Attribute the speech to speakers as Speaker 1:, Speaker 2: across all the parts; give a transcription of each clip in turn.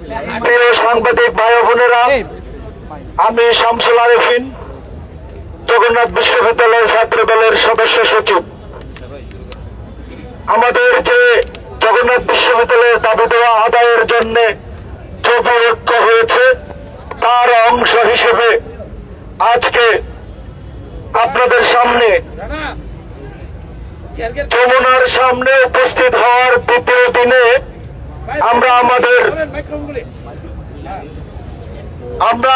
Speaker 1: প্রিয় সাংবাদিক ভাই বোনেরা, আমি শামসুল আরেফিন, জগন্নাথ বিশ্ববিদ্যালয় ছাত্র দলের সদস্য সচিব। আমাদের যে জগন্নাথ বিশ্ববিদ্যালয়ের দাবি দেওয়া আদায়ের জন্য যোগ্য ঐক্য হয়েছে, তার অংশ হিসেবে আজকে আপনাদের সামনে যমুনার সামনে উপস্থিত হওয়ার দ্বিতীয় দিনে আমরা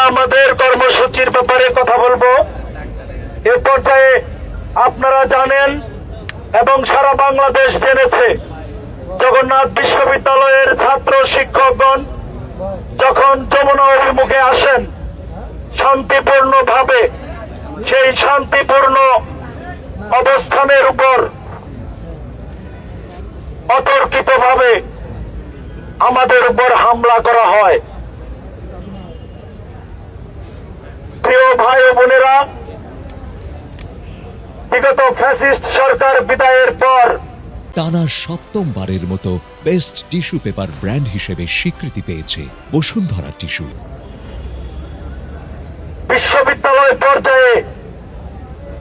Speaker 1: আমাদের কর্মসূচির ব্যাপারে কথা বলবো। এ পর্যায়ে আপনারা জানেন এবং সারা বাংলাদেশ জেনেছে, জগন্নাথ বিশ্ববিদ্যালয়ের ছাত্র শিক্ষকগণ যখন যমুনা অভিমুখে আসেন শান্তিপূর্ণভাবে, সেই শান্তিপূর্ণ অবস্থানের উপর অতর্কিতভাবে আমাদের উপর হামলা করা হয়। প্রিয় ভাই ও বোনেরা, বিগত ফ্যাসিস্ট সরকার বিদায়ের পর
Speaker 2: টানা সপ্তমবারের মতো বেস্ট টিস্যু পেপার ব্র্যান্ড হিসেবে স্বীকৃতি পেয়েছে বসুন্ধরা টিস্যু।
Speaker 1: বিশ্ববিদ্যালয় পর্যায়ে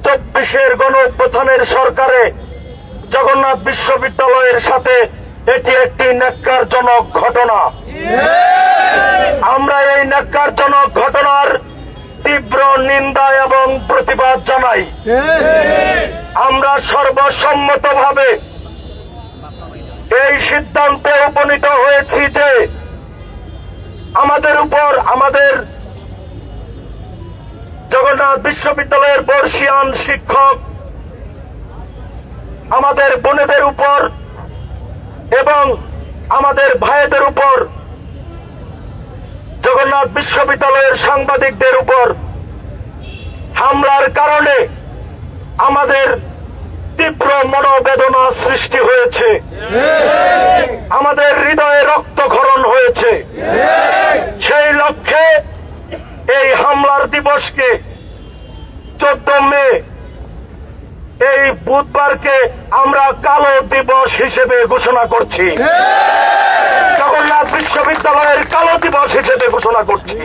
Speaker 1: 24-এর গণঅভ্যুত্থানের সরকারে জগন্নাথ বিশ্ববিদ্যালয়ের সাথে এটি একটি ন্যাক্কারজনক ঘটনা। আমরা এই ন্যাক্কারজনক ঘটনার তীব্র নিন্দা এবং প্রতিবাদ জানাই। আমরা সর্বসম্মতভাবে এই সিদ্ধান্তে উপনীত হয়েছি যে আমাদের জগন্নাথ বিশ্ববিদ্যালয়ের বর্ষিয়ান শিক্ষক, আমাদের বোনেদের উপর এবং আমাদের ভাইদের উপর, জগন্নাথ বিশ্ববিদ্যালয়ের সাংবাদিকদের উপর হামলার কারণে আমাদের তীব্র মনোবেদনা সৃষ্টি হয়েছে, আমাদের হৃদয়ে রক্তক্ষরণ হয়েছে। সেই লক্ষ্যে এই হামলার দিবসকে 14 মে এই বুধবারকে আমরা কালো দিবস হিসেবে ঘোষণা করছি, জগন্নাথ বিশ্ববিদ্যালয়ের কালো দিবস হিসেবে ঘোষণা করছি।